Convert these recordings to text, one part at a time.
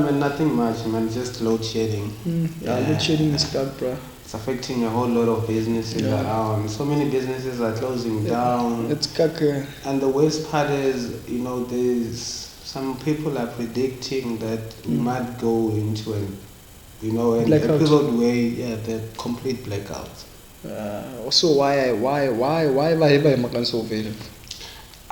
Man, nothing much, man. Just load shedding. Load shedding is stuck, bro. It's affecting a whole lot of businesses around. So many businesses are closing down. It's kaka. And the worst part is, there's some people are predicting that we might go into an episode where the complete blackout. So why so very?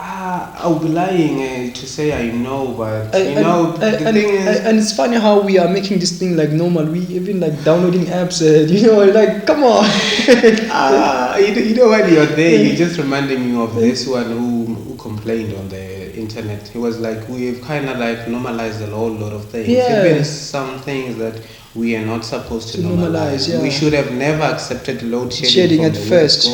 I'll be lying to say I know, but the thing is, and it's funny how we are making this thing like normal. We even like downloading apps, like come on. When you're there, you just reminded me of this one who complained on the internet. He was like, we've kind of like normalized a whole lot of things. Even some things that we are not supposed to normalize. We should have never accepted load shedding at first.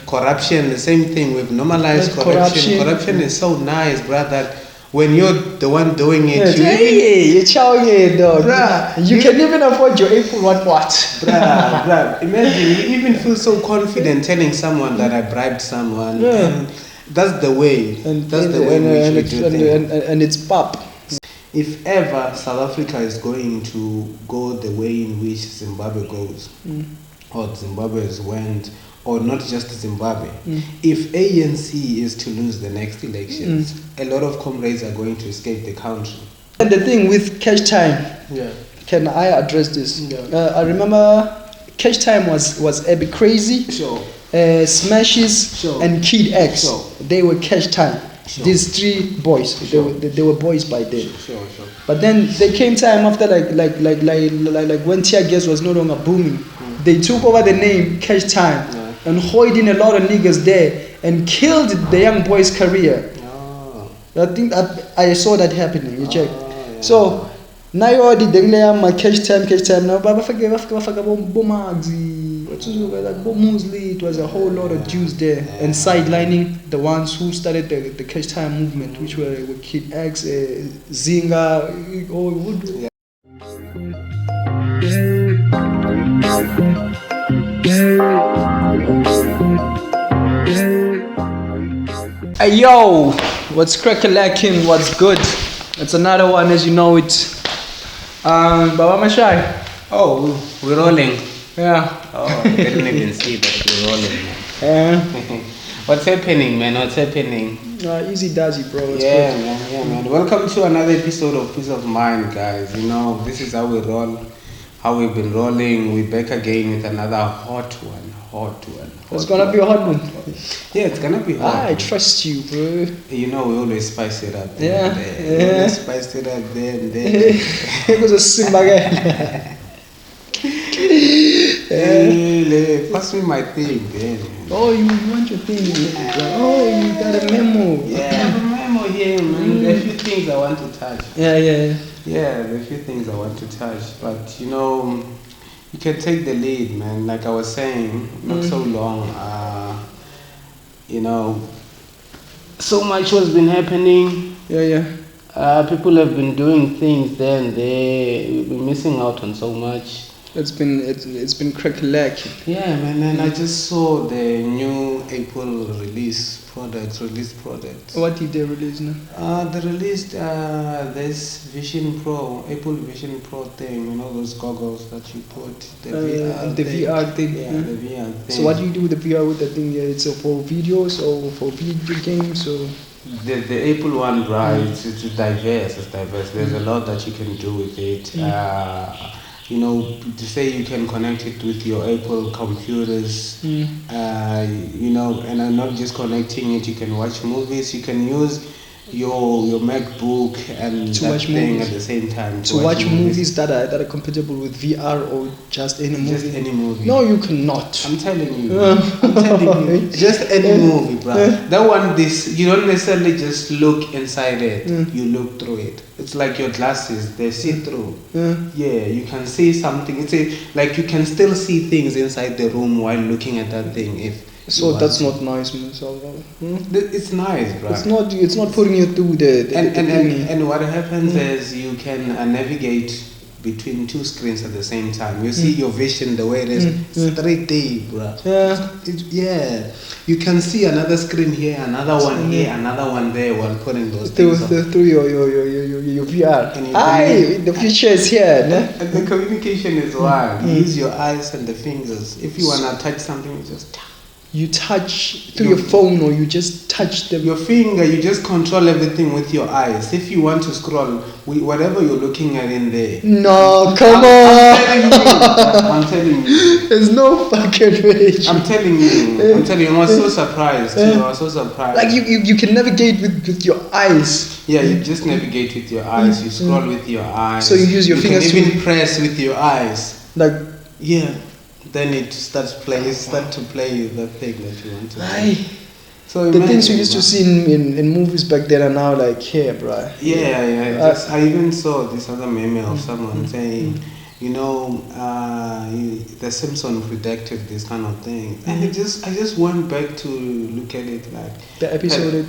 Corruption, the same thing. We've normalized corruption. Corruption is so nice, bruh, that when you're the one doing it, you're chowing it, dog. Bruh, you can even afford your April what? Bruh, imagine, you even feel so confident telling someone that I bribed someone. And that's the way. That's the way we should do things. And it's pop. If ever South Africa is going to go the way in which Zimbabwe goes, or Zimbabwe's went, or not just Zimbabwe, if ANC is to lose the next elections, a lot of comrades are going to escape the country. And the thing with Cash Time, can I address this? I remember Cash Time was a bit crazy. Smashes and Kid X, they were Cash Time. These three boys, they were boys by then. But then there came time after like when tear gas was no longer booming, they took over the name Cash Time and hoid in a lot of niggas there and killed the young boy's career. I think I saw that happening. You check. So now you already dengle my cash time now. But it was a whole lot of Jews there and sidelining the ones who started the cash time movement, which were Kid X, Zinga, Hey yo, what's crack-a-lacking, what's good? It's another one, as you know it. Baba Mashai. Oh, we're rolling. Yeah. Oh, I didn't even see that we're rolling. What's happening, man? What's happening? Easy does it, bro. It's good. Man. Welcome to another episode of Peace of Mind, guys. This is how we roll, how we've been rolling. We're back again with another hot one. It's gonna be a hot one. Yeah, it's gonna be hot. I trust you, bro. We always spice it up. There and there. We always spice it up there and there. It was a simba guy. Pass me my thing, then. Oh, you want your thing? Oh, you got a memo. Yeah, I have a memo here, man. There are a few things I want to touch. Yeah. Yeah, there are a few things I want to touch, but you can take the lead, man. Like I was saying, not so long. So much has been happening. Yeah. People have been doing things there and there. We've been missing out on so much. It's been crack-a-lacking. Yeah, man, and I just saw the new Apple release products. What did they release now? They released this Vision Pro, Apple Vision Pro thing. Those goggles that you put. The VR thing. Yeah, the VR thing. So what do you do with the VR with that thing? It's for videos or for video games or? The Apple one, right? It's diverse. There's a lot that you can do with it. To say you can connect it with your Apple computers, and I'm not just connecting it, you can watch movies, you can use your MacBook and to that watch thing movies. At the same time. To watch movies that are compatible with VR or just any movie? Just any movie. No, you cannot. I'm telling you. Just any movie, bro. That one, you don't necessarily just look inside it. You look through it. It's like your glasses, they see through. Yeah, you can see something. Like you can still see things inside the room while looking at that thing. So that's not nice, man. It's nice, bro. It's not putting you through the and what happens is you can navigate between two screens at the same time. You see your vision the way it is. It's 3D, bro. Yeah. You can see another screen here, another one here, another one there while putting those things on. Through your VR. The future is here. And the communication is wild. You use your eyes and the fingers. If you wanna touch something, you just tap. You touch through your phone, or you just touch your finger. You just control everything with your eyes. If you want to scroll, whatever you're looking at in there. No, come on. I'm telling you. There's no fucking way. I'm telling you. I was so surprised. I was so surprised. Like you can navigate with your eyes. Yeah, you just navigate with your eyes. You scroll with your eyes. So you use your fingers. You can even press with your eyes. Like then it starts to play the thing that you want to play. So the things we used to see in movies back then are now like here, bro. Yeah. I even saw this other meme of someone saying, the Simpsons predicted this kind of thing, and I just went back to look at it like the episode.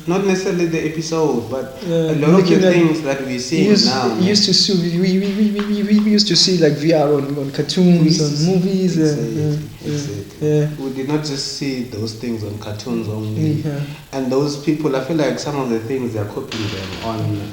Not necessarily the episode, but a lot of the things that we see now. We used to see we used to see like VR on cartoons, on movies. We did not just see those things on cartoons only. And those people, I feel like some of the things they're copying them on.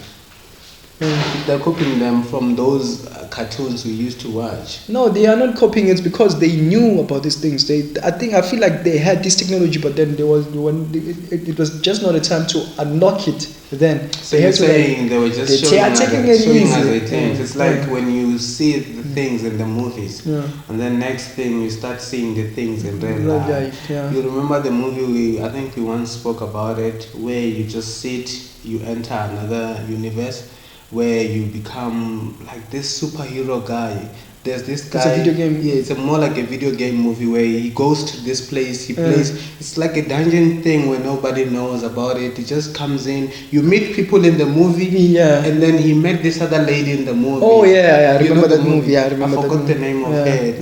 They're copying them from those cartoons we used to watch. No, they are not copying it because they knew about these things. I feel like they had this technology, but then it was just not a time to unlock it. Then so you're saying they were just showing us the things. It's like when you see the things in the movies, and then next thing you start seeing the things in real life. You remember the movie I think we once spoke about it, where you just sit, you enter another universe, where you become like this superhero guy. There's this guy. It's a video game. Yeah, it's more like a video game movie where he goes to this place, he plays. It's like a dungeon thing where nobody knows about it. He just comes in. You meet people in the movie. And then he met this other lady in the movie. Oh yeah, I remember that movie. I forgot the name of it.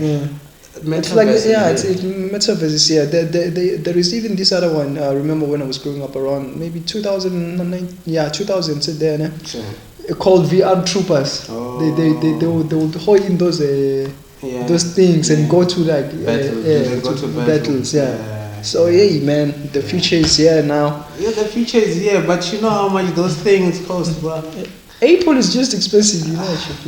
It's like it's Metaverse. There is even this other one. I remember when I was growing up around maybe 2009. 2000. So there, sure. Called VR Troopers. They would hold in those things and go to like battles. So man, the future is here now. Yeah, the future is here, but you know how much those things cost, bro. Apple is just expensive,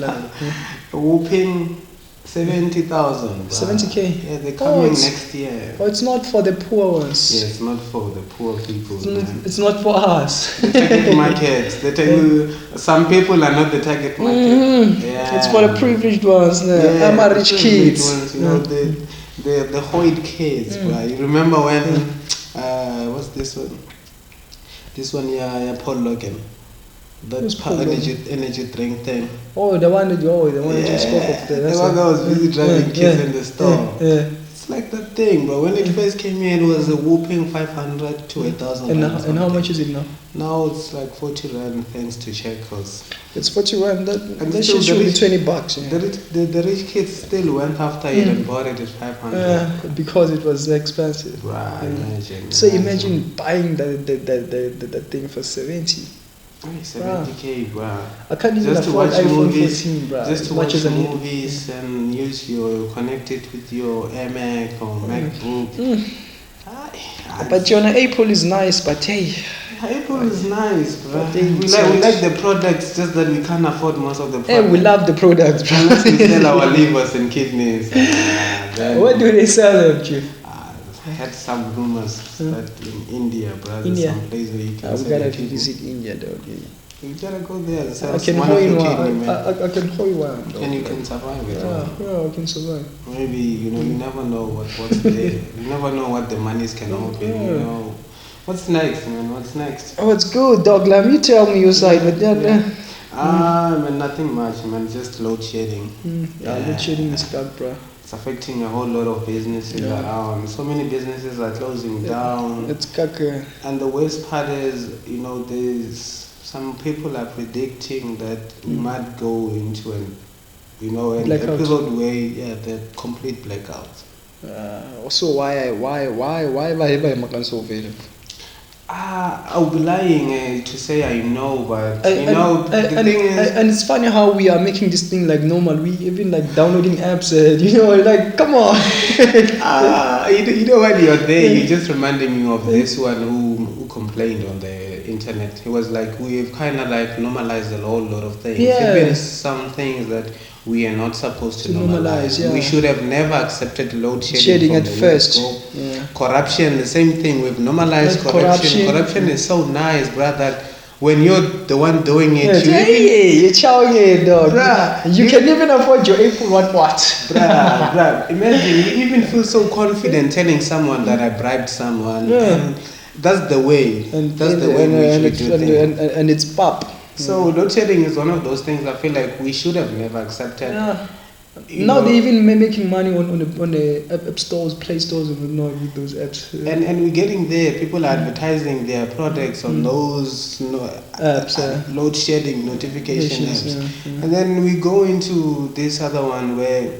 A whooping 70,000. 70K. Yeah, they're coming next year. Oh, it's not for the poor ones. Yeah, it's not for the poor people. It's not for us. The target market. Some people are not the target market. Yeah. It's for the privileged ones. I'm a rich kids. Ones, the Hoid kids, bro. You remember when what's this one? This one, Paul Logan. That energy drink thing. Oh, the one that you spoke of. The one that was busy driving kids in the store. It's like that thing, bro. When it first came in, it was a whooping 500 to 1,000. And how much is it now? Now it's like 40 rand thanks to Checkers. It's 40 rand. That should be $20. The rich kids still went after it and bought it at 500. Because it was expensive. Right, imagine. So imagine buying that thing for 70. 70K, bro. I can't even afford iPhone 14, bro. Just to watch movies and connect it with your iMac or MacBook. But Apple is nice, but hey. Apple is nice, bro. We like the products, just that we can't afford most of the products. Hey, we love the products, bro. Unless we sell our livers and kidneys. Where do they sell them, Chief? I had some rumors that in India, brother, some place where you can we gotta visit India, though. You gotta go there. I can hold you one. I can hold you one. And you can survive it. Yeah, I can survive. Maybe you never know what's there. You never know what the monies can open. What's next, man? What's next? Oh, it's good, dog. Let me tell me your side, but man, nothing much, man. Just load shedding. Load shedding is bad, bro. It's affecting a whole lot of businesses around. So many businesses are closing down. It's kaka. And the worst part is, there's some people are predicting that we might go into an episode where the complete blackout. So why am I so available? I'll be lying to say I know, but the thing is, and it's funny how we are making this thing like normal. We even like downloading apps, like come on. you know when you're there, you just reminded me of this one who complained on the internet. He was like, we've kind of like normalized a whole lot of things. Even some things that we are not supposed to normalize. We should have never accepted load shedding at first. Corruption, the same thing. We've normalized corruption. Corruption is so nice, bruh, that when you're the one doing it, you're chowing it, dog. Bruh, you can even afford your April what? Bruh, imagine you even feel so confident telling someone that I bribed someone. And that's the way. That's the way in which we do things. And it's pop. So load shedding is one of those things I feel like we should have never accepted. Now they're even making money on the app stores, Play stores, and with those apps. And we're getting there. People are advertising their products on those apps, load shedding notification apps. And then we go into this other one where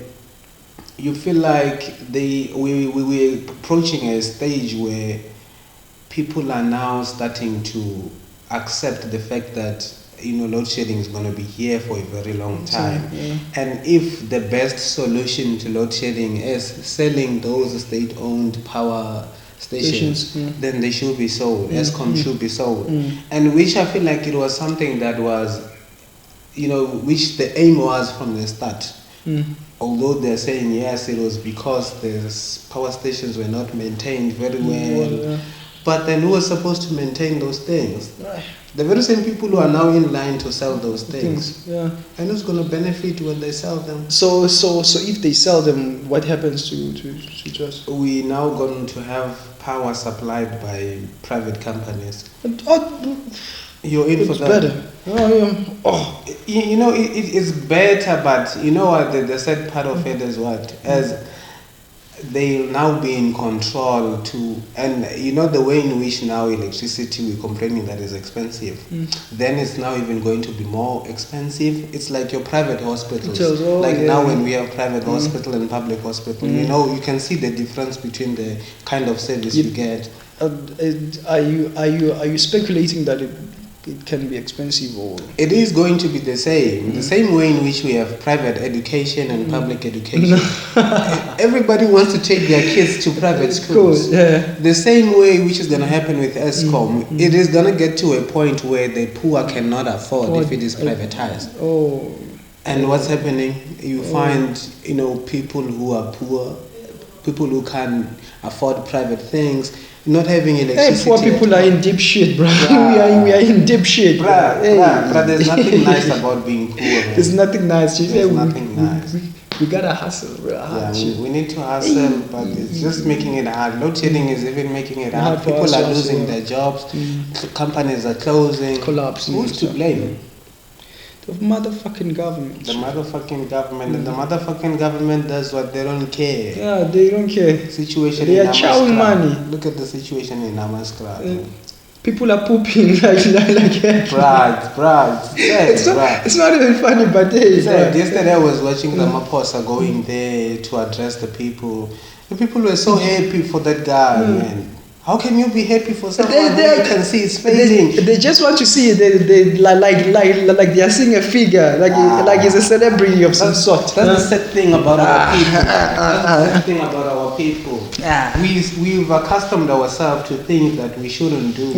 you feel like we're approaching a stage where people are now starting to accept the fact that load shedding is going to be here for a very long time. And if the best solution to load shedding is selling those state-owned power stations, then they should be sold. ESCOM should be sold. And which I feel like it was something that was, which the aim was from the start. Although they're saying yes, it was because the power stations were not maintained very well. But then who was supposed to maintain those things? The very same people who are now in line to sell those things. And who's going to benefit when they sell them? So if they sell them, what happens to us? We now going to have power supplied by private companies. You're in for that. Better. It's better, but you know what? The sad part of it is what? As they'll now be in control too, and the way in which now electricity, we're complaining that is expensive, then it's now even going to be more expensive. It's like your private hospitals. Now when we have private hospital and public hospital, you can see the difference between the kind of service you get. Are you speculating that it can be expensive, or it is going to be the same way in which we have private education and public education. Everybody wants to take their kids to private schools. The same way which is going to happen with ESCOM, it is going to get to a point where the poor cannot afford if it is privatized. And what's happening? You find people who are poor, people who can't afford private things, not having electricity. Poor people are in deep shit, bro. We are in deep shit, bro. There's nothing nice about being poor, man. There's nothing nice. There's nothing nice. We gotta hustle, bro. We need to hustle, but it's just making it hard. Load shedding is even making it hard. People are losing their jobs. Companies are closing. Collapsing. Who's to blame? The motherfucking government. The motherfucking government. And the motherfucking government does what they don't care. Yeah, they don't care. Situation they in are chowing money. Look at the situation in Hammanskraal. People are pooping like Brad. It's not even funny, but yesterday I was watching the Maposa going there to address the people. The people were so happy for that guy, man. How can you be happy for someone who you can see is fading? They just want to see it. Like they are seeing a figure, like he's a celebrity of some sort. That's the sad thing about our people. That's the sad thing about our people. We've accustomed ourselves to things that we shouldn't do.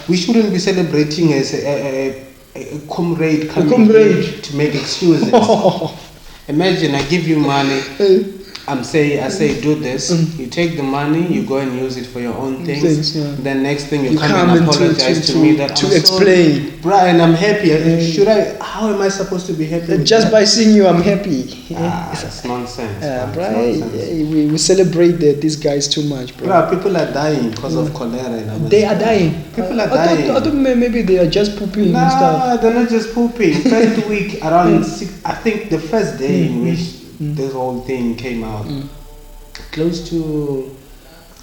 We shouldn't be celebrating as a comrade coming here to make excuses. Imagine I give you money. I say do this. You take the money, you go and use it for your own things. Then next thing you come and apologize to me that to explain. Sorry, Brian, I'm happy. How am I supposed to be happy? Just by seeing you, I'm happy. That's nonsense. We celebrate these guys too much, bro. People are dying because of cholera. They are dying. People are dying. I thought maybe they are just pooping and stuff. They're not just pooping. First week around I think the first day in which this whole thing came out, close to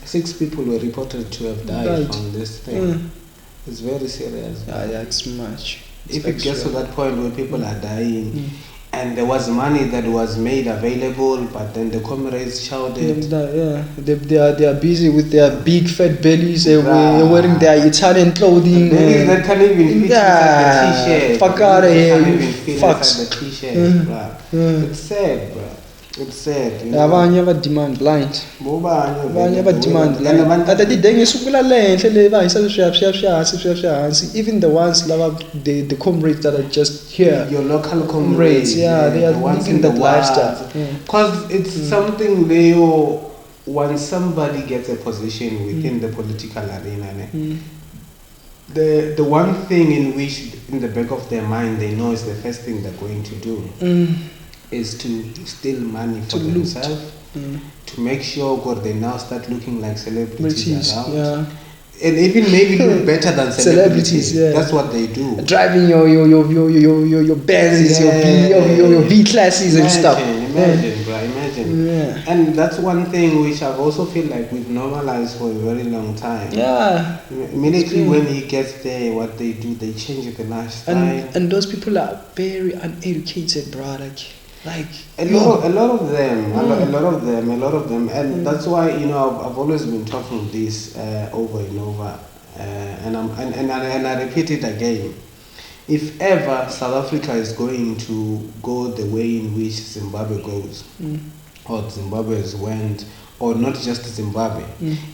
6 people were reported to have died from this thing. It's very serious. Yeah, it's much. If it gets to that point where people are dying, and there was money that was made available, but then the comrades shouted. They are busy with their big fat bellies, wearing their Italian clothing. Bellies that can't even fit inside the t-shirt. Fuck out of here, you fucks. The t-shirt, It's sad, bro. It's sad. Abanye abademand blind. Abanye abademand blind. Atati denge sukula lenhle le bayisa even the ones the comrades that are just here. Your local comrades. Yeah, they are living that lifestyle. Because it's something when somebody gets a position within the political arena, the one thing in which in the back of their mind they know is the first thing they're going to do is to steal money for themselves, to make sure they now start looking like celebrities around. Yeah. And even maybe look better than celebrities. Yeah. That's what they do. Driving your Benzes, your B classes and stuff. Imagine, bro, imagine. Yeah. And that's one thing which I've also feel like we've normalized for a very long time. Yeah. Immediately when he gets there, what they do, they change the lifestyle. And those people are very uneducated, bro. Like a lot of them, and that's why I've always been talking this over and over, and I repeat it again. If ever South Africa is going to go the way in which Zimbabwe goes, or Zimbabwe has went, or not just Zimbabwe,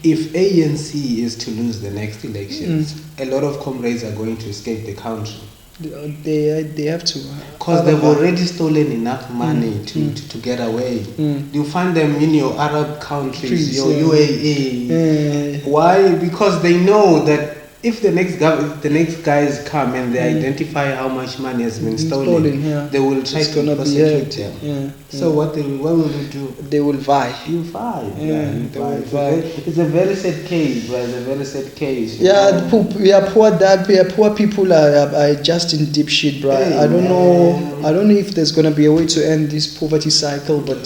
if ANC is to lose the next elections, a lot of comrades are going to escape the country. They have to, because they've already stolen enough money to get away. You find them in your Arab countries, your UAE. Why? Because they know that if the next guys come and they identify how much money has been stolen, they will try to prosecute them. So what will you do? They will vie. You vie. It's a very sad case, bro. It's a very sad case. Poor people are just in deep shit, bro. I don't know if there's gonna be a way to end this poverty cycle, but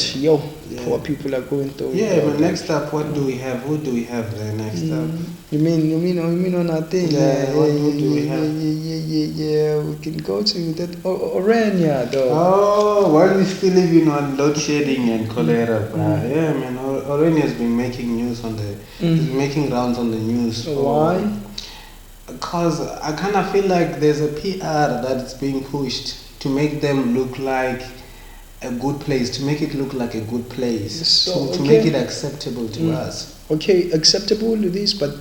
poor people are going through. But next up, what do we have? Who do we have there next up? You mean on that thing? What do we have? We can go to that Orania though. Oh, while we still living on Loadshedding and cholera, Orania has been making news making rounds on the news. Why? Because I kind of feel like there's a PR that's being pushed to make them look like a good place, to make it look like a good place, to make it acceptable to us. Okay, acceptable to this, but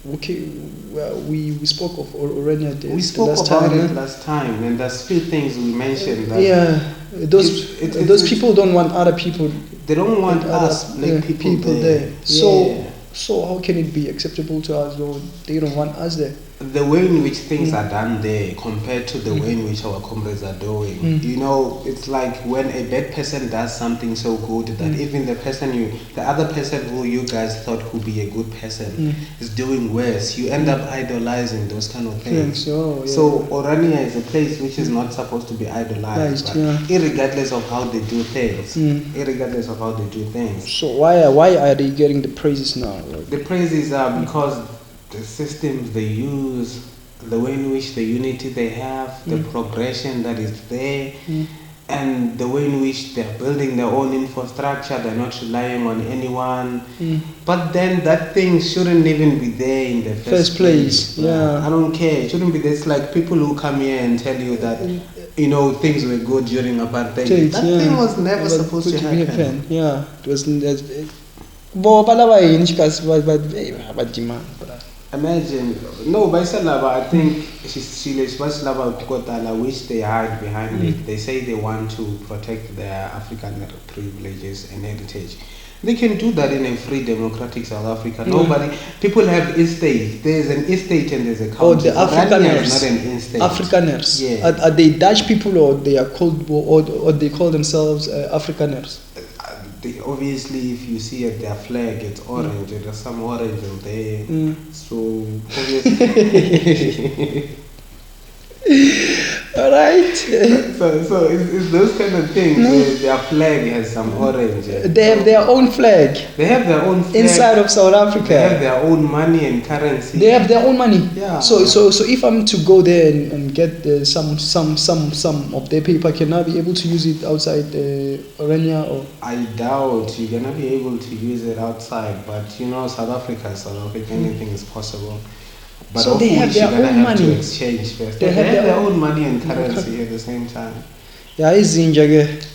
we spoke of Orania. We spoke about it last time, and there's few things we mentioned. That those people don't want other people. They don't want us like people there. So how can it be acceptable to us though they don't want us there? The way in which things are done there compared to the way in which our comrades are doing. It's like when a bad person does something so good that even the other person who you guys thought could be a good person is doing worse, you end up idolizing those kind of things. So Orania is a place which is not supposed to be idolized, irregardless of how they do things. So why are they getting the praises now? The praises are because the systems they use, the way in which the unity they have, the progression that is there, and the way in which they're building their own infrastructure, they're not relying on anyone. But then that thing shouldn't even be there in the first place. I don't care. It shouldn't be there. It's like people who come here and tell you that things were good during apartheid. That thing was never supposed to happen. Yeah, it wasn't. Imagine, no, by Salaba, I think she's which they hide behind it. They say they want to protect their African privileges and heritage. They can do that in a free democratic South Africa. People have estates. There's an estate and there's a country. Oh, the Afrikaners. Not an estate. Afrikaners. Are they Dutch people or they are called or they call themselves Afrikaners? Obviously, if you see at their flag, it's orange. There's some orange in there. So obviously. All right. So it's those kind of things. Their flag has some orange. They have their own flag. They have their own flag. Inside of South Africa. They have their own money and currency. They have their own money. Yeah. So if I'm to go there and get some of their paper, can I be able to use it outside Orania or? I doubt you're gonna be able to use it outside, but you know, South Africa, anything is possible. But so they have their own money. To exchange first. They have their own money and currency at the same time. Yeah, it's Zinjage.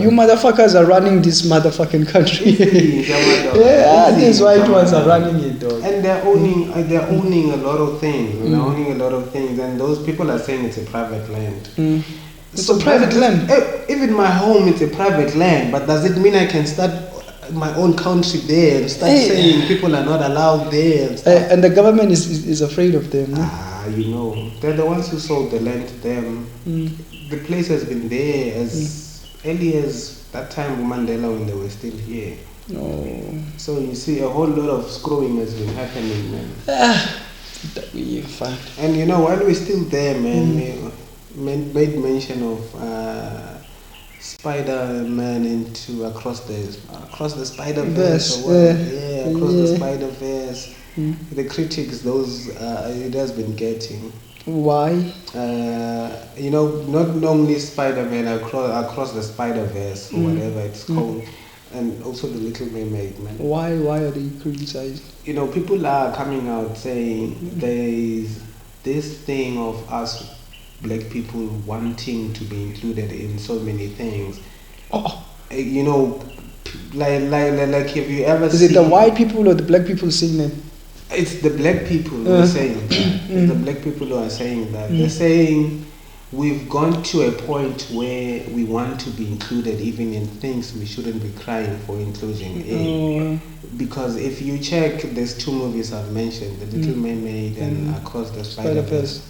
You motherfuckers are running this motherfucking country. Yeah, these white ones are running it, dog. And they're owning a lot of things. They're owning a lot of things, and those people are saying it's a private land. It's a private land. Even my home, it's a private land. But does it mean I can start my own country there and start saying people are not allowed there? And the government is afraid of them. You know, they're the ones who sold the land to them. The place has been there as early as that time Mandela when they were still here. So you see, a whole lot of screwing has been happening, man. That we find. And you know, while we're still there, man, we made mention of Spider-Man into across the Spider Verse, across the Spider Verse. The critics, it has been getting. Why? You know, not only Spider-Man across the Spider Verse or whatever it's called, and also the Little Mermaid, man. Why are they criticized? You know, people are coming out saying there's this thing of us black people wanting to be included in so many things. You know, like have you ever seen... Is it the white people or the black people saying that? It's the black people who are saying that. It's the black people who are saying that. They're saying we've gone to a point where we want to be included even in things we shouldn't be crying for inclusion in. Because if you check, there's two movies I've mentioned, The Little Mermaid and Across the Spider Verse.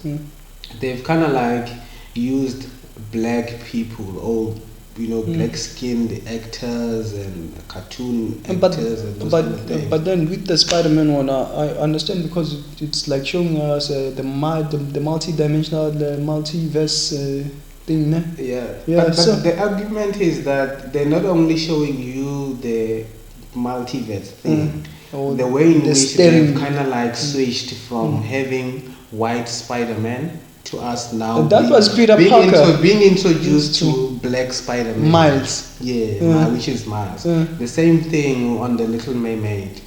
They've kind of like used black people or black skinned actors and cartoon actors and those kind of things. But then with the Spider-Man one, I understand because it's like showing us the multi-dimensional, the multiverse thing. But the argument is that they're not only showing you the multiverse thing, the way in which they've kind of like switched from having white Spider-Man to us now. That was Peter Parker being introduced to black Spider-Man. Miles. Which is Miles. The same thing on the Little Mermaid.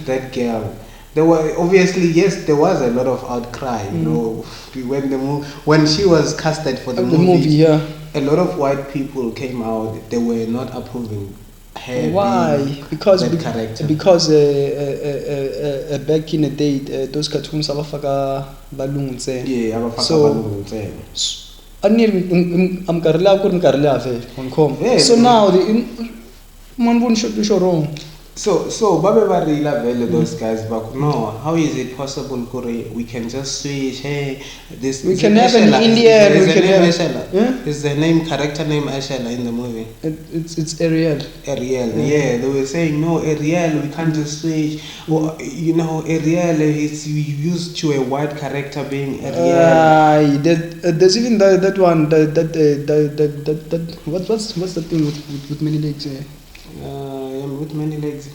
That girl. There were obviously there was a lot of outcry. You know, when she was casted for the movie. A lot of white people came out. They were not approving. Why? Because back in the day, those cartoons abafaka balungu ntsena. So now the wrong. So Babe Barila Vele, those guys, but no, how is it possible we can just switch? Hey, this we can have an Indian. Is the name character name Ashela in the movie? It's Ariel. They were saying no, Ariel, we can't just switch. Well, you know, Ariel is used to a white character being Ariel. There's even that one. What's the thing with many legs? With many legs.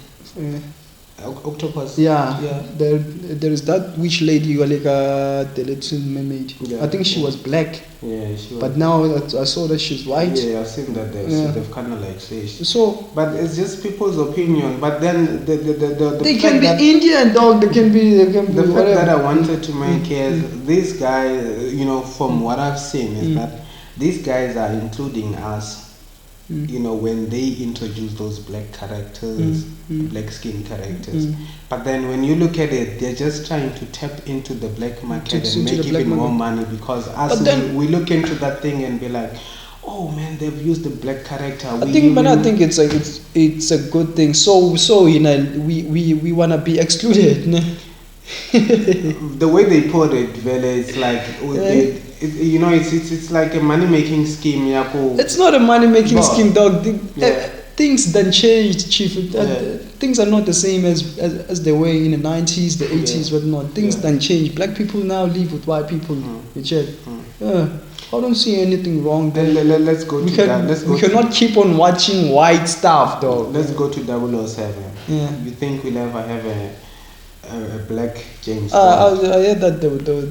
Octopus. There is that witch lady, like the Little Mermaid. I think she was black. She was. But now I saw that she's white. I've seen that they've kind of like switched. So, but it's just people's opinion. But then they can be Indian, dog. They can be the fact whatever. that I wanted to make is this guy. You know, from what I've seen, is that these guys are including us. You know, when they introduce those black characters, black skin characters. But then when you look at it, they're just trying to tap into the black market and make even more money, because we look into that thing and be like, oh man, they've used the black character. I think it's a good thing. So you know, we wanna be excluded. The way they put it, Vele, it's like it's like a money making scheme. It's not a money making scheme, dog. Things then changed, Chief. Things are not the same as they were in the 90s, the 80s, whatnot. Things then changed. Black people now live with white people. You check. I don't see anything wrong there. Let's go to that. We cannot keep on watching white stuff, though. Let's go to 007. Yeah. You think we'll ever have a black James Bond? I heard that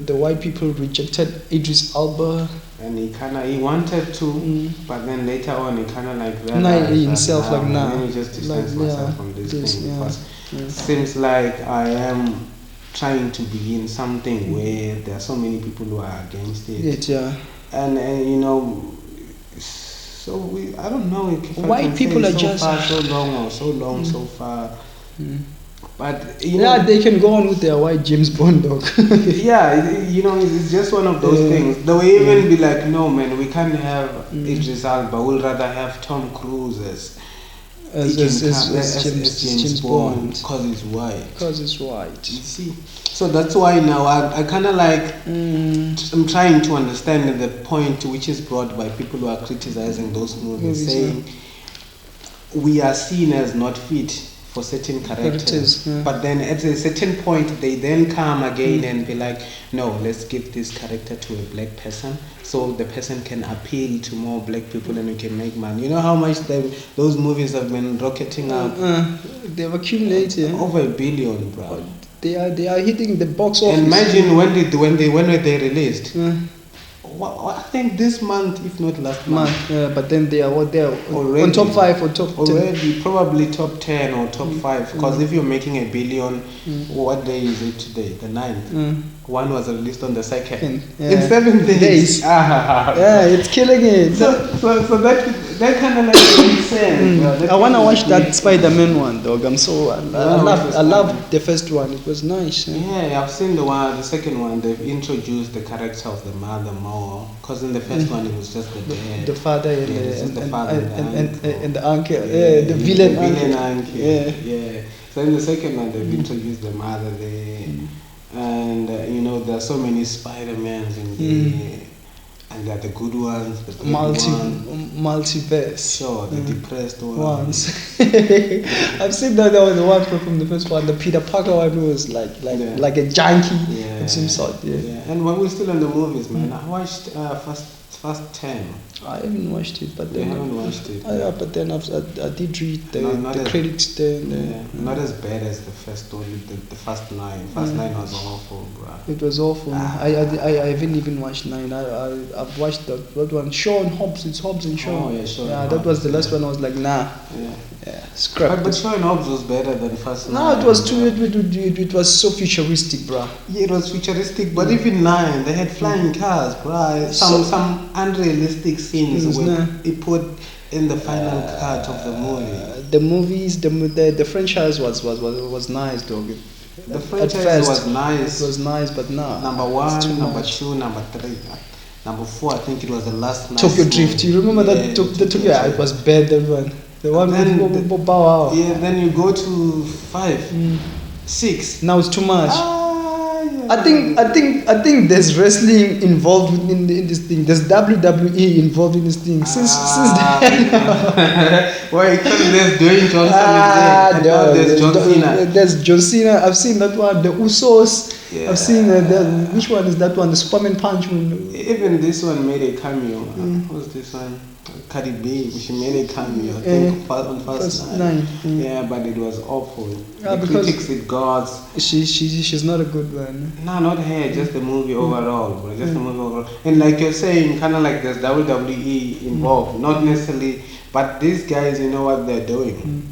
the white people rejected Idris Elba. And he wanted to, but then later on he kind of like realized himself like nah. Let me just distance myself from this thing because it seems like I am trying to begin something where there are so many people who are against it. And you know, so I don't know if white people are just so long so far. But they can go on with their white James Bond dog. You know, it's just one of those things. They will even be like, no man, we can't have Idris Elba. We'll rather have Tom Cruise as James Bond because he's white. You see, so that's why now I kind of like I'm trying to understand the point which is brought by people who are criticizing those movies, saying we are seen as not fit for certain characters, but then at a certain point they then come again and be like, no, let's give this character to a black person so the person can appeal to more black people and we can make money. You know how much those movies have been rocketing up? They've accumulated over $1 billion, bro. They are hitting the box office. And imagine when they released. I think this month, if not last month. But then they are already on top 5 or top 10. Already, probably top 10 or top 5. Because if you're making $1 billion, what day is it today? The 9th. One was released on the 2nd. In 7 days. It's killing it. So that kind of like makes sense. I want to watch that Spider-Man one, dog. I love the first one. It was nice. Yeah, I've seen the second one. They've introduced the character of the mother more. Because in the first one, it was just the dad. The father and the uncle. The villain uncle. Yeah. So in the second one, they've introduced the mother there. And you know, there are so many Spider-Mans in there. And there are the good ones, the multiverse. Sure, the depressed ones. I've seen that there was the one from the first one, the Peter Parker one, who was like a junkie of some sort. And when we're still in the movies, man, I watched First 10. I haven't watched it, but then I haven't watched it. But then I did read the critics there. Not as bad as the first one, the first 9. First 9 was awful, bro. It was awful. I haven't even watched 9. I've watched that one. Shaw and Hobbs. It's Hobbs and Shaw. Oh yeah, Shaw. Yeah, that was the last one. I was like, nah. Scrap. But Shaw and Hobbs was better than first 9. No, it was too. It was so futuristic, bro. Yeah, it was futuristic. But even 9, they had flying cars, bro. Some unrealistic scenes were put in the final cut of the movie. The movies, the franchise was nice, dog. The franchise was nice. It was nice, but no. Number 1, number 2, number 3. Number 4, I think it was the last night. Tokyo Drift. You remember that Tokyo? Yeah, it was bad. That one. The one with Bow. Yeah, then you go to 5, 6. Now it's too much. I think there's wrestling involved in this thing. There's WWE involved in this thing. Since then. Why? Because there's Dwayne Johnson. There's John Cena. There's John Cena. I've seen that one. The Usos. Yeah. I've seen which one is that one? The Superman punch one. Even this one made a cameo. What's this one? Cardi B, she made a cameo. I think on first 9. Yeah, but it was awful. The critics it got. She's not a good one. No, not her. Just the movie overall, bro. Just the movie overall. And like you're saying, kind of like there's WWE involved, not necessarily. But these guys, you know what they're doing.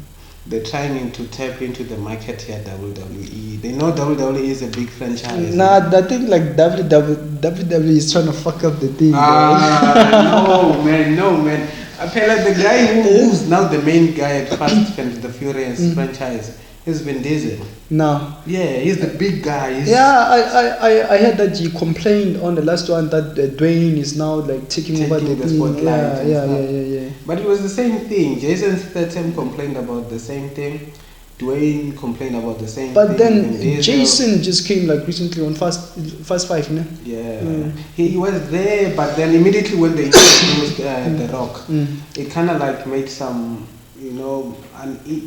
They're trying to tap into the market here, WWE. They know WWE is a big franchise. Nah, I think like WWE is trying to fuck up the thing. No man. I feel like the guy who's now the main guy at Fast and the Furious franchise is Vin Diesel. No. Yeah, he's the big guy. I heard that you complained on the last one that Dwayne is now like taking over the spotlight. Yeah. But it was the same thing. Jason Statham complained about the same thing. Dwayne complained about the same thing. But then Jason just came like recently on Fast 5, no? Yeah. He was there, but then immediately when they introduced The Rock, it kind of like made some, you know,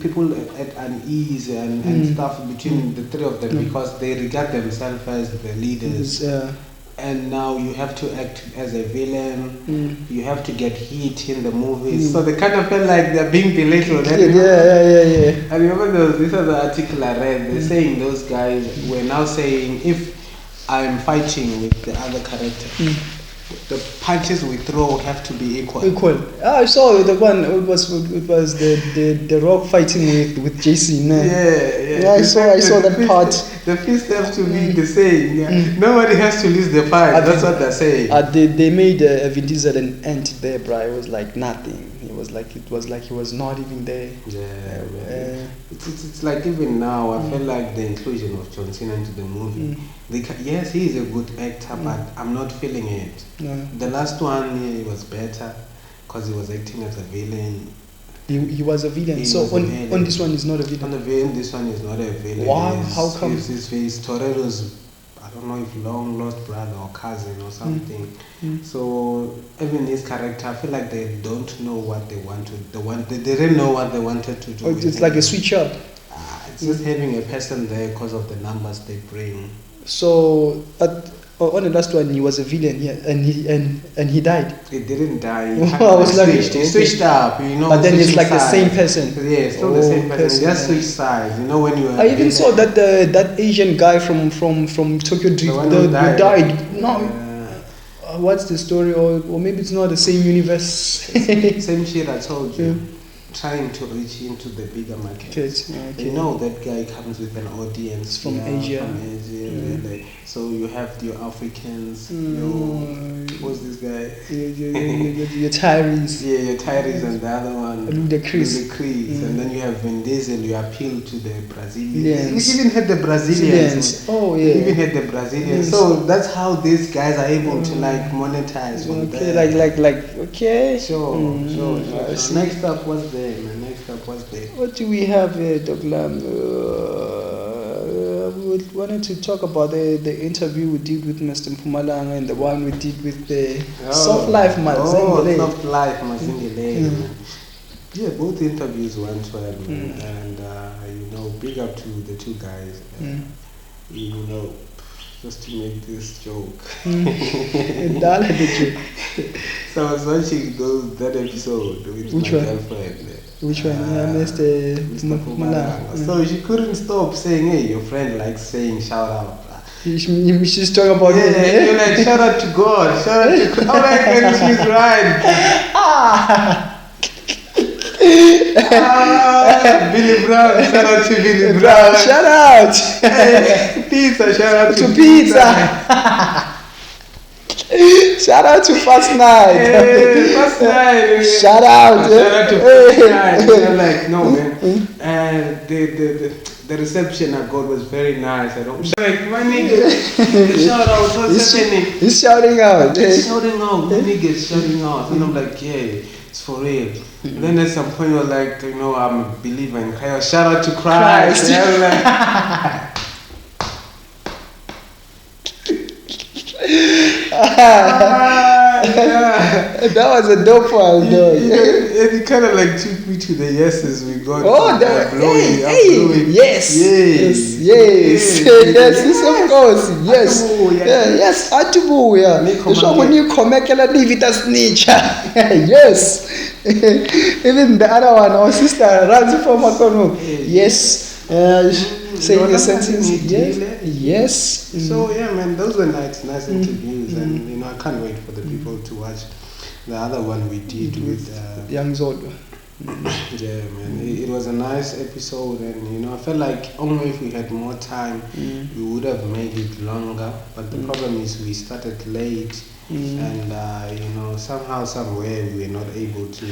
people at unease and stuff between the three of them because they regard themselves as the leaders. and now you have to act as a villain. You have to get hit in the movies. So they kind of felt like they're being belittled. Yeah. I remember this other article I read. They're saying those guys were now saying, if I'm fighting with the other character, the punches we throw have to be equal. I saw the one. It was the Rock fighting with Jason. Yeah. I saw that part. The fist have to be the same. Yeah. Nobody has to lose the fight. That's what they're saying. They made Vin Diesel an ant there, bro. It was like nothing. It was like he was not even there. Yeah. It's like even now I feel like the inclusion of John Cena into the movie. Yes, he is a good actor, but I'm not feeling it. The last one, he was better because he was acting as a villain. He was a villain. So on this one, he's not a villain. On the villain, this one is not a villain. Wow, how come? He's Toretto's, I don't know if long lost brother or cousin or something. So even his character, I feel like they don't know what they want to. They didn't know what they wanted to do. It's like a switch up. It's just having a person there because of the numbers they bring. So on the last one, he was a villain, and he died. He didn't die. He switched up, But then it's like the same person. Yeah, still the same person. He just switched sides. When you. I even saw that that Asian guy from Tokyo Drift who died. No. What's the story? Or maybe it's not the same universe. Same shit I told you. Trying to reach into the bigger market. That guy comes with an audience from Asia. Really. So you have your Africans, what's this guy? Your Tyrese. Yeah, your Tyrese and the other one. Ludacris. And then you have Vin Diesel, you appeal to the Brazilians. We even had the Brazilians. Oh yeah. We even had the Brazilians. So that's how these guys are able to monetize. Okay. Sure. Next up, what's there? What do we have here, Dr. Lam? We wanted to talk about the interview we did with Mr. Mpumalanga and the one we did with the Soft Life Mazingile. Soft Life Mazingile. Yeah, both interviews went well, and big up to the two guys. Just to make this joke. So I was watching that episode with my girlfriend. Which one? Mr. Mpumalanga. So she couldn't stop saying, hey, your friend likes saying shout out. She's talking about you're like, shout out to God. Shout out to God. And she's right. Billy Brown. Shout out to Billy Brown. Shout out. Pizza. Shout out to Pizza. Shout out to First Night. Hey, First Night. Shout out. Shout out to First Night. They're like, no man. And the reception I got was very nice. I don't like my nigga. Shout out. What's happening? He's shouting out. He's shouting out. My nigga's shouting out. And I'm like, yeah, it's for real. And then at some point you're like, I'm a believer in Christ. Shout out to Christ. That was a dope one, though. It kind of like took me to the yeses we got. Yes, of course, yes. Yes, Atubu, yeah. So when you come back, Livita snitch. Yes. Even the other one, our sister runs from Makono. Yes. Saying the sentence, yes. So yeah, man, those were nice interviews, and I can't wait for the people to watch the other one we did with young Zodwa. Yeah, man, it was a nice episode, and I felt like only if we had more time, we would have made it longer. But the problem is we started late. And somehow, somewhere, we were not able to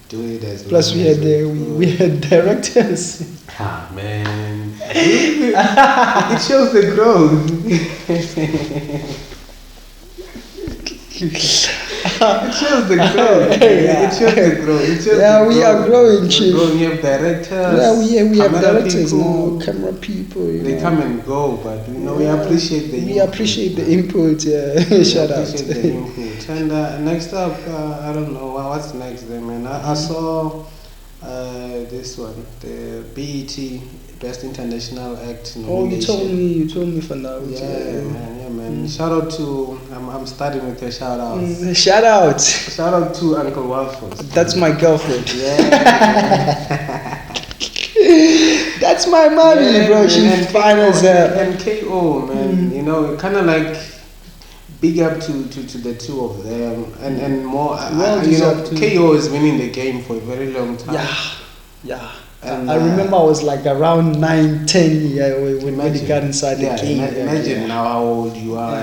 do it as well. Plus, we had directors. Man, it shows the growth. It shows the growth. It shows the growth. We are growing, Chief. We have directors. We have directors now, camera people. They come and go, but we appreciate the input. We appreciate the input. Shout out. Appreciate the input. And next up, I don't know what's next there, man. I saw this one, the BET best international act Oh, nomination. you told me for now. Yeah, man. Shout out to, I'm starting with your shout outs. Shout out. Shout out to Uncle Waffles. That's my girlfriend. Yeah. That's my mommy, bro. She's fine as hell. And KO, man, you know, kind of like big up to the two of them, and more. You know, KO is winning the game for a very long time. Yeah. And, I remember I was like around 9, 10 when he got inside the game. Imagine now how old you are,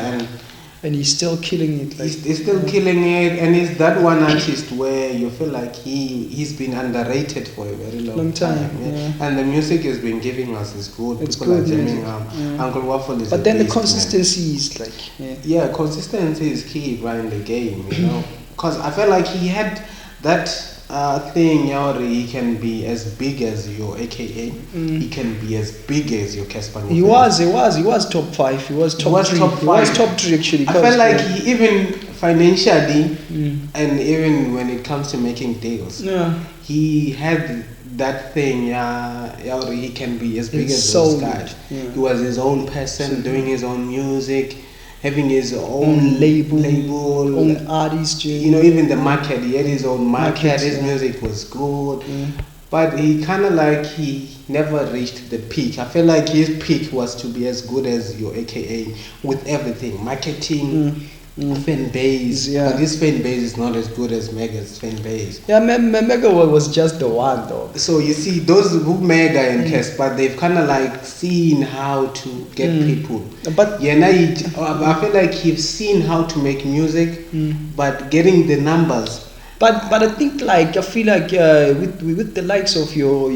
and he's still killing it. Like, he's still killing it, and he's that one artist where you feel like he's been underrated for a very long time. Yeah. And the music has been giving us is good. It's People good, are jamming Uncle Waffle is. But then the consistency is like consistency is key behind the game. You know, because I felt like he had that. Thing he can be as big as your AKA. He can be as big as your Casper. He was top 5. He was top 3. He was top 3 actually. I felt like he, even financially and even when it comes to making deals, he had that thing. He can be as big as those guys. He was his own person, doing his own music, having his own label, own artist. You know, even the market, he had his own market. His music was good, but he kind of like he never reached the peak. I feel like his peak was to be as good as your AKA with everything, marketing, fan base. But this fan base is not as good as Mega's fan base. Yeah, Mega was just the one though. So you see, those who Mega and Casper, they've kind of like seen how to get people. But I feel like he's seen how to make music, but getting the numbers. But I think like I feel like with the likes of your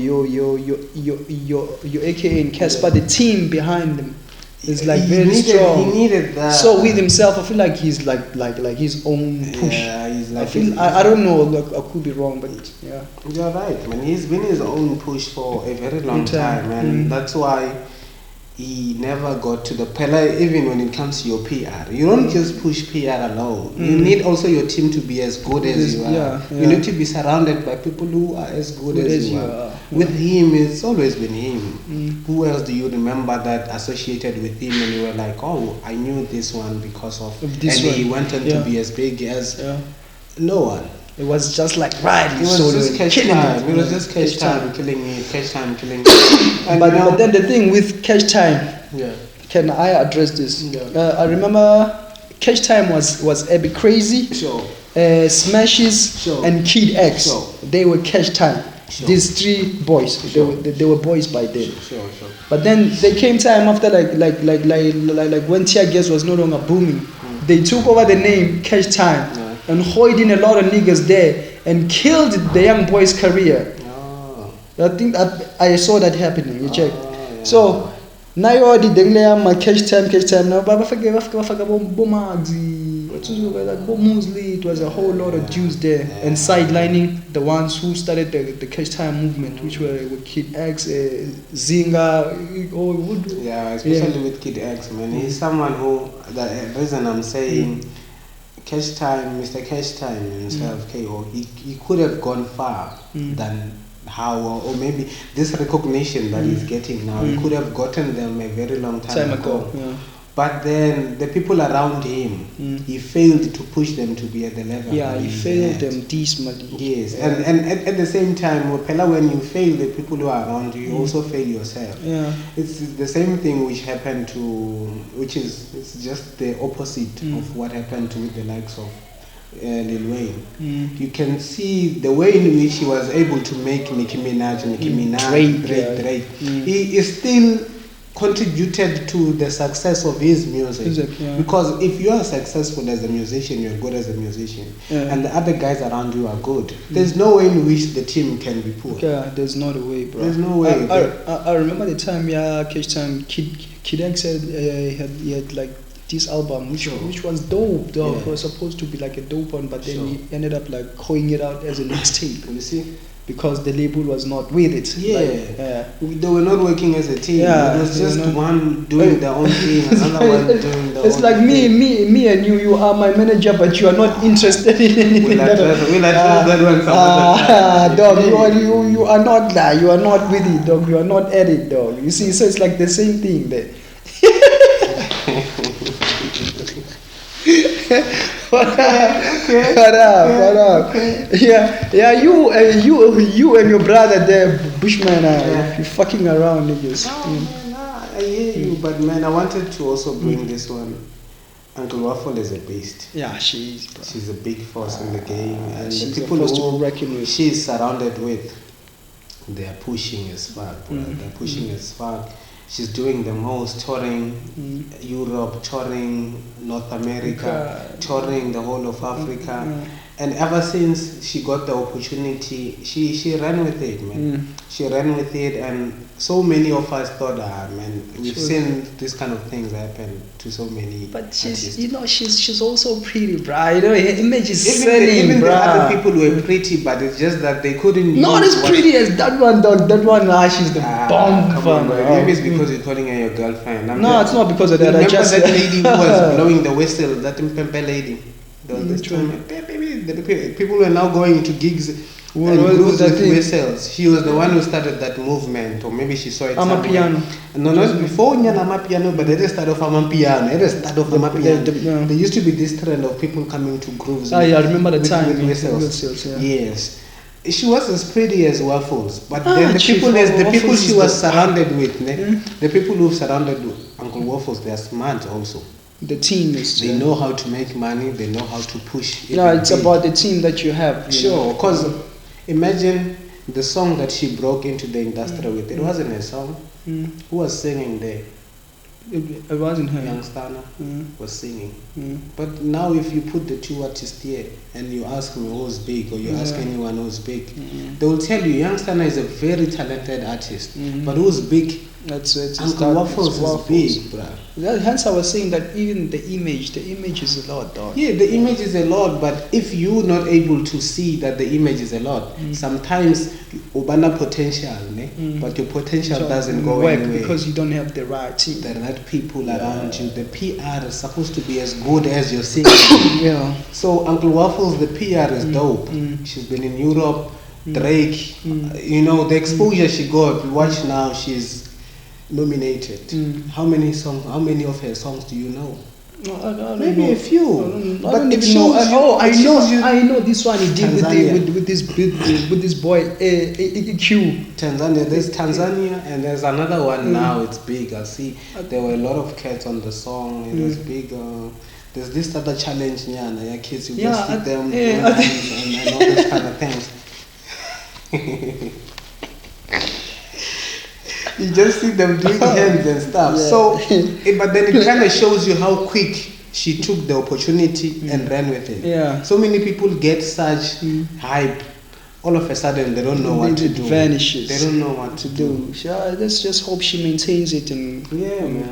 AKA and Casper, the team behind them is like very strong. He needed that. So with himself, I feel like he's like his own push. Yeah, he's like. I don't know. Look, I could be wrong, but yeah. You're right, man. He's been his own push for a very long time, and that's why he never got to the pillar. Even when it comes to your PR, you don't just push PR alone. You need also your team to be as good as you are. You need to be surrounded by people who are as good as you are. With him, it's always been him. Who else do you remember that associated with him and you were like, oh, I knew this one because of this and one. He went on to be as big as no one. It was just like it was just cash time. It was just cash time killing it. But then the thing with cash time, can I address this? I remember cash time was a bit crazy. Smashes and Kid X, they were cash time. These 3 boys, they were boys by then. But then they came time after like when tear gas was no longer booming, they took over the name Cash Time and hoid in a lot of niggas there and killed the young boy's career. I think I saw that happening. You check. So now you already dengle my cash time now. But it was a whole lot of Jews there and sidelining the ones who started the cash time movement, which were with Kid X, Zinga. Especially with Kid X, man. He's someone who, the reason I'm saying Cash Time, Mr. Cash Time himself, KO, he could have gone far than how, or maybe this recognition that he's getting now, he could have gotten them a very long time ago. But then the people around him, he failed to push them to be at the level. He failed them dismally. Yes, and at the same time, when you fail the people who are around you, you also fail yourself. It's the same thing it's just the opposite of what happened to the likes of Lil Wayne. You can see the way in which he was able to make Nicki Minaj, Drake. He is still contributed to the success of his music. Because if you are successful as a musician, you're good as a musician, and the other guys around you are good, there's no way in which the team can be poor. There's not a way, bro. There's no way. I remember the time, Cash Time, Kid X said he had like this album, which was dope. It was supposed to be like a dope one, but then he ended up like calling it out as a mixtape. You see? because the label was not with it. They were not working as a team. It was just one doing their own thing, another one doing their own thing. It's like me and you. You are my manager, but you are not interested in anything. We'll address that one some dog, you are not there. You are not with it, dog. You are not at it, dog. You see, so it's like the same thing there. What up? Yeah. You and your brother there, Bushman, you fucking around, niggas. Man, I hear you, but man, I wanted to also bring this one. Uncle Waffle is a beast. Yeah, she is, bro. She's a big force in the game, and she's the people who she's surrounded with, they are pushing as fuck, bro. They're pushing as fuck. She's doing the most, touring Europe, touring North America, touring the whole of Africa. And ever since she got the opportunity, she ran with it, man. She ran with it, and so many of us thought, man, we've seen this kind of things happen to so many. But she's also pretty, bro. You know, her image is even the other people were pretty, but it's just that they couldn't. Not as pretty as that one, dog. That one, she's the bomb. Maybe it's because you're calling her your girlfriend. It's not because of that. Remember that lady who was blowing the whistle, that Mpempe lady. The people were now going into gigs and groups with whistles. She was the one who started that movement, or maybe she saw it Amapiano. No, not before Amapiano, but they just started off Amapiano. There used to be this trend of people coming to grooves. I remember the time with whistles. Yes. She was as pretty as Waffles, but then the people she was surrounded with, the people who surrounded Uncle Waffles, they are smart also. The team is. They know how to make money. They know how to push. It's about the team that you have. Sure, because imagine the song that she broke into the industry with. It wasn't a song. Who was singing there? It wasn't her. Young Stana was singing. But now if you put the two artists here and you ask me who's big, or you ask anyone who's big, they will tell you Young Stana is a very talented artist. But who's big? Uncle Waffles is big, bruh. Hence I was saying that even the image is a lot, dog. Yeah, the image is a lot, but if you're not able to see that the image is a lot, sometimes ubana potential, but your potential doesn't go anywhere because you don't have the right team, the right people around you. The PR is supposed to be as good as your singing. So Uncle Waffles, the PR is dope. She's been in Europe, Drake, the exposure she got. Watch now, she's nominated. How many of her songs do you know? No, maybe a few. But it shows you. I know this one he did with this boy EQ. Tanzania. There's Tanzania and there's another one now. It's big. I see there were a lot of cats on the song. It was big. There's this other challenge, your kids, you just see them and all those kind of things. You just see them doing hands and stuff. So, but then it kind of shows you how quick she took the opportunity and ran with it. So many people get such hype. All of a sudden, they don't know what to do. It vanishes. They don't know what to do. Let's just hope she maintains it and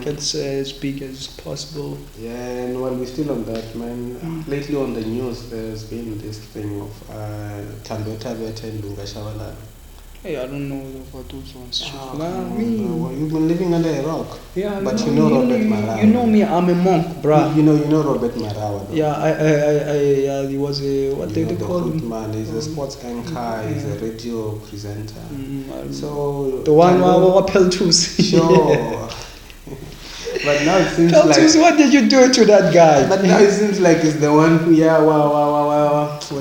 gets as big as possible. Yeah, and while we're still on that, man, lately on the news, there's been this thing of Tambota Beta and Lunga Shavala. Hey, I don't know about those ones. You've been living under a rock. Yeah, but you know Robert Marawa. You know me, I'm a monk, bruh. You know Robert Marawa. Yeah, he was a what they call him? Man, he's a sports anchor. He's a radio presenter. So the one who Peltus. Sure. But now it seems Peltus, what did you do to that guy? But now it seems like it's the one who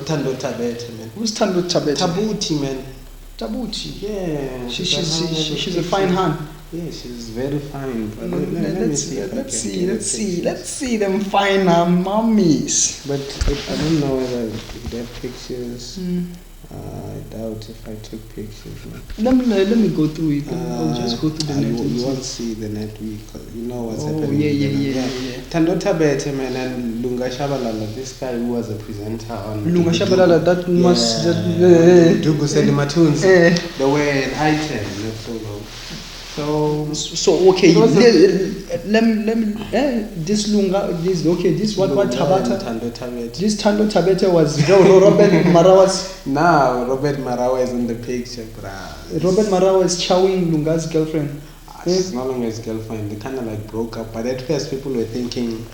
Tando Tabet, man. Who's Tando Tabet? Tabuti, man. Tabuti. Yeah. She's a fine hand. Yeah, she's very fine. Let's see them fine mummies. But I don't know whether they have pictures. I doubt if I took pictures. Let me go through it. I'll just go through the net. You won't see the net because you know what's happening. Yeah. Tandota Bete, man, and Lunga Shabalala, this guy who was a presenter on Lunga Shabalala, that must Dugu said the Matuns, the way an item, not so long. So okay, let me this lunga this okay this what Tabata this Tando Tabete was Robert Marawa's. Now Robert Marawa is in the picture, bruh. Robert Marawa is chowing Lunga's girlfriend. She's no longer his girlfriend. They kind of like broke up, but at first people were thinking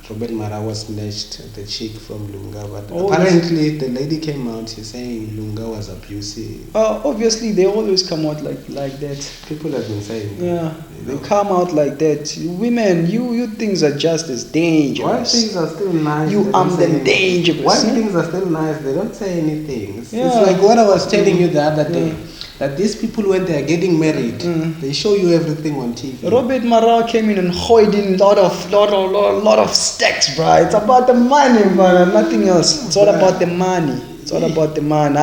Robert Marawa snatched the chick from Lunga, but apparently the lady came out saying Lunga was abusive. Obviously they always come out like that. People have been saying that. Yeah, they come out like that. Women, you things are just as dangerous. Why things are still nice? You arm them dangerous. Why things are still nice? They don't say anything. It's like what I was telling you the other day. That these people, when they are getting married, they show you everything on TV. Robert Marawa came in and hoid in lot of stacks, bro. It's about the money, man, nothing else. It's all about the money. It's all about the money.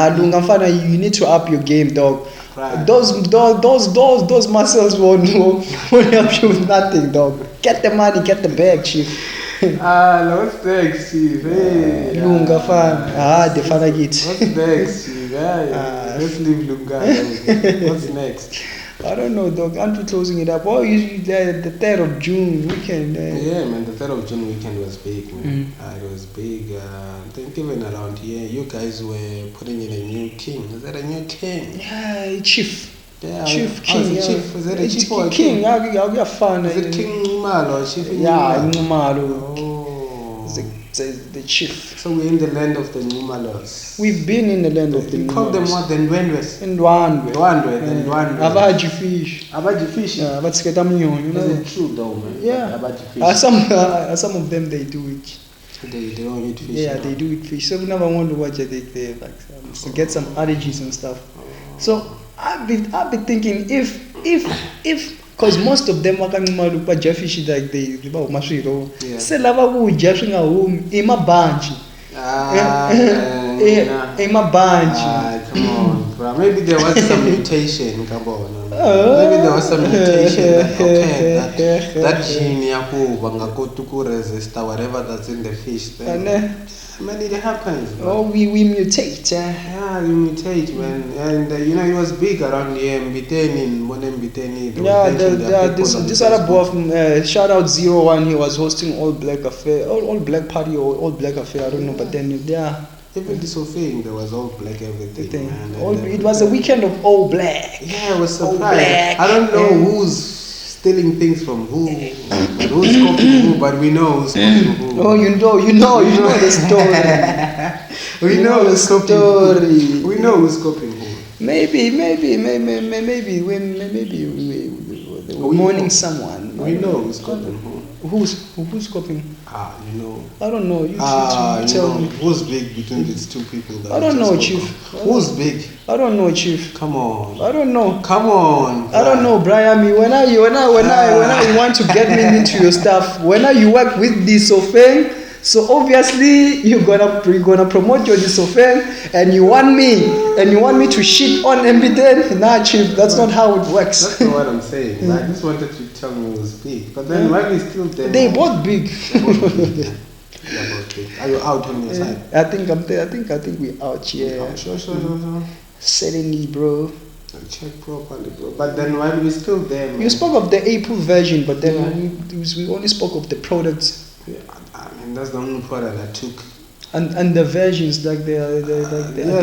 You need to up your game, dog. Right. Those muscles won't help you with nothing, dog. Get the money, get the bag, chief. What's next, chief? Hey, Lunga fan. The fan I get. What's next, chief? Let's leave Lunga. What's next? I don't know, dog. Aren't we closing it up? Oh, the 3rd of June weekend. Yeah, man, the 3rd of June weekend was big, man. It was big. I think even around here, you guys were putting in a new king. Is that a new king? Yeah, chief. Yeah, Chief King. Chief. Is that a chief or a king? Yeah, fun. Is it King Ngumalo or Chief? Yeah, Ngumalo. Oh. The chief. So we're in the land of the Ngumalos. We've been in the land of the Ngumalos. You call them what? The Ndwendwes? Ndwandwe. Ndwandwe. Abaji fish. Abaji fish? Yeah, but Sketamio, you know. Is it true though, man? Yeah. Abaji fish. Some of them they do it. They don't eat fish. Yeah, they do eat fish. So we never want to watch it. They like to get some allergies and stuff. So I've been thinking if because most of them wakanquma jellyfish like they mashiro selava kudya swingahumi emabhanji emabhanji. Come on, bro. Maybe there was some mutation, maybe there was some mutation that gene yakuba ngakoti ku resist whatever that's in the fish then. Man, it happens. Man. Oh, we mutate. Yeah, we mutate, man. And it was big around here. Mbiteni. Yeah, this other boy from shout out 01. He was hosting all black affair, all black party or all black affair. I don't know, but then even this whole thing, there was all black everything. Man. It was a weekend of all black. Yeah, I was surprised. I don't know who's stealing things from who, but who's copying who, but we know who's copying who. Oh, you know the story. We know who's copying who. We know who's copying who. Maybe we're mourning someone. We know who's copying who. Who's copying? You know. I don't know. You tell me. Who's big between these two people? I don't know, Chief. Who's big? I don't know, Chief. Come on. I don't know. Come on. I don't know, Brian. When I want to get me into your stuff, when you work with the Sofeng, so obviously you're gonna promote your Sofeng, and you want me to shit on MB10. Nah, Chief, that's not how it works. That's not what I'm saying. I just wanted to tell me it was big, but then why we still there? They both big. Are you out on your side? I think we're out. Yeah. Sure. Certainly, bro. Check properly, bro. But then why are we still there, man? You spoke of the April version, but then we only spoke of the products. Yeah, I mean that's the only product I took. And the versions like the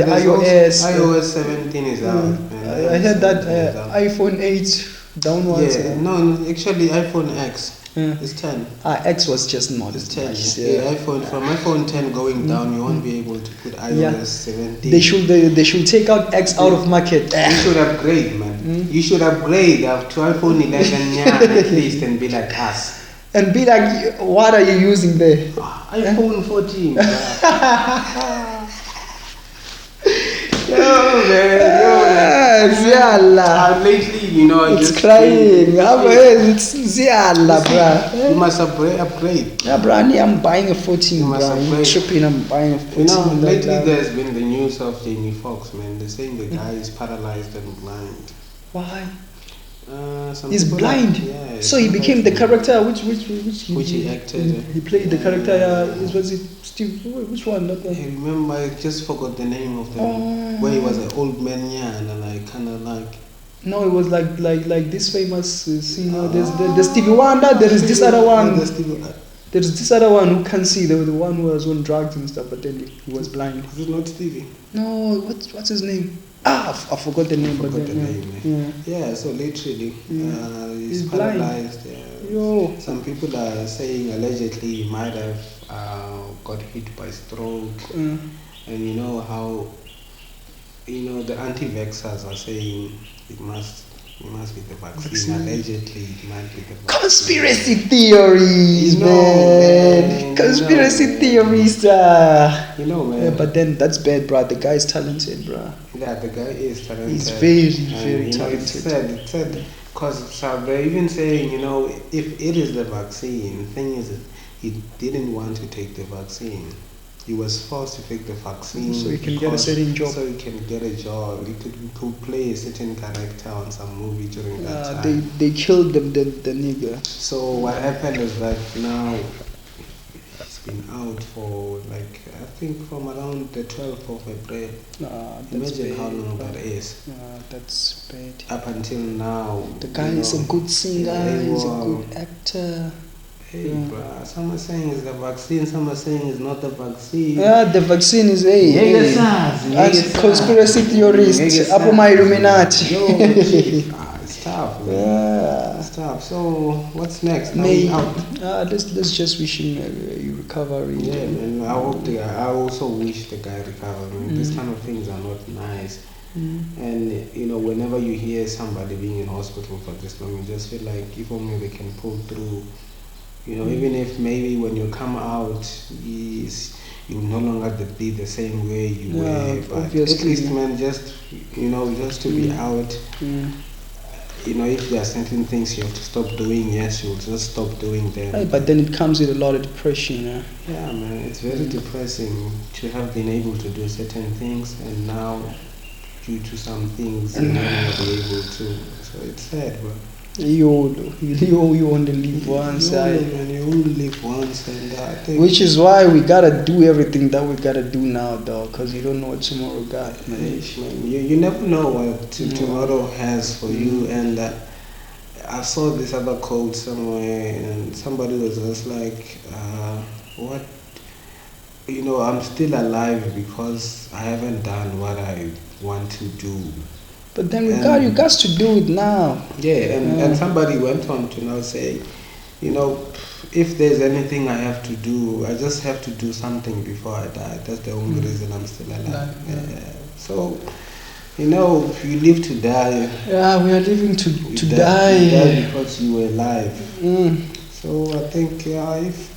iOS. iOS 17 is out. I heard that iPhone 8 downwards. Yeah, no, actually iPhone X. It's 10. X was just not. It's 10. Yeah, from iPhone 10 going down, you won't be able to put iOS 17. They should take out X out of market. You should upgrade, man. You should upgrade up to iPhone 11 at least and be like us. And be like, what are you using there? iPhone 14. Yo, man. Lately, it's crying. It's Ziala, bruh. You must upgrade. Yeah, bruh, I'm buying a 14. I'm tripping. I'm buying a 14. Lately there's been the news of Jamie Foxx, man. They're saying the guy is paralyzed and blind. Why? He's blind. Yeah, so he became the character which he acted. He played the character. Was it Steve? Which one? Not I remember. I just forgot the name of the where he was an old man, and like kind of like No, it was like this famous singer. There's Stevie Wonder. There is this other one. There's this other one who can't see. The one who was on drugs and stuff, but then he was blind. Is it not Stevie? No, what's his name? I forgot the name. Yeah, so literally, he's paralyzed. Yo. Some people are saying allegedly he might have got hit by stroke. And you know how, the anti-vaxxers are saying it must be the vaccine. Allegedly, it might be the vaccine. Conspiracy theories, man. Conspiracy theories. Man. Yeah, but then that's bad, bro. The guy is talented, bro. Yeah, the guy is talented. He's very talented. It's sad, because they're even saying, if it is the vaccine, the thing is, he didn't want to take the vaccine. He was forced to take the vaccine so he can get a certain job. So he can get a job. He could play a certain character on some movie during that time. They killed the nigga. So what happened is that now he's been out for I think from around the 12th of April. Imagine how long that is. That's bad. Up until now. The guy is a good singer. He's a good actor. Hey, bruh, some are saying it's the vaccine, some are saying it's not the vaccine. Yeah, the vaccine is conspiracy theorists. Apo my Illuminati. It's tough, man. Yeah. It's tough. So, what's next? Let's just wish him a recovery. Yeah, man. I also wish the guy recovery. These kind of things are not nice. And whenever you hear somebody being in hospital for this long, you just feel like if only they can pull through. Even if maybe when you come out, you'll no longer be the same way you were. But obviously, at least, man, just to be out. If there are certain things you have to stop doing, yes, you'll just stop doing them. Right, but then it comes with a lot of depression. Yeah, man, it's very depressing to have been able to do certain things, and now, due to some things, you're not be able to. So it's sad, bro. You only live once. You only live once, and I think which is why we gotta do everything that we gotta do now, though, because you don't know what tomorrow got, man. You never know what tomorrow has for you. And I saw this other quote somewhere, and somebody was just like, "What? I'm still alive because I haven't done what I want to do." But then you got to do it now. Yeah, and somebody went on to now say, if there's anything I have to do, I just have to do something before I die. That's the only reason I'm still alive. So, you live to die. Yeah, we are living to die. You die because you were alive. So I think,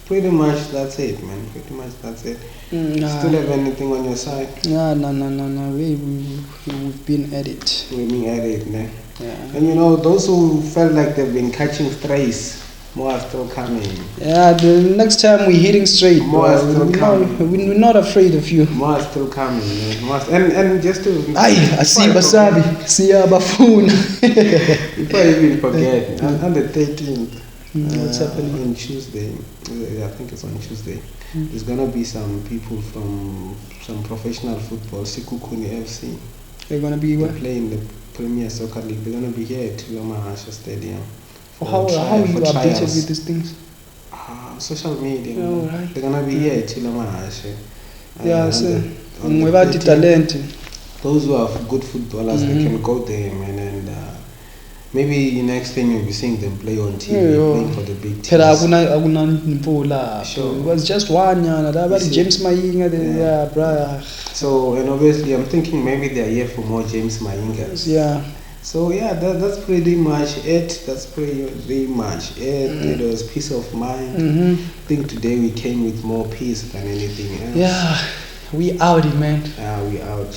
pretty much that's it, man. Pretty much that's it. Still have anything on your side? No. We've been at it. We've been at it, man. Yeah. And those who felt like they've been catching strays, more are still coming. Yeah, the next time we're hitting straight, more are still coming. We're not afraid of you. More are still coming, man. And just to... I see Basabi, see Abafuna. Before I even forget, on the 13th, what's happening? On Tuesday, I think it's on Tuesday, there's going to be some people from some professional football, Sikukuni FC. They're going to be where? Playing the Premier Soccer League. They're going to be here at Hammanskraal Stadium. How are you updated with these things? Social media. Oh, right. They're going to be here at Hammanskraal. Yeah, so about the talent. Those who are good footballers, they can go there, man, and maybe next thing you'll be seeing them play on TV, playing for the big teams. Sure. It was just one, James Mayinga, So, and obviously I'm thinking maybe they're here for more James Mayingas. Yeah. So that's pretty much it. That's pretty much it. It was peace of mind. I think today we came with more peace than anything else. Yeah, we out, man. We out.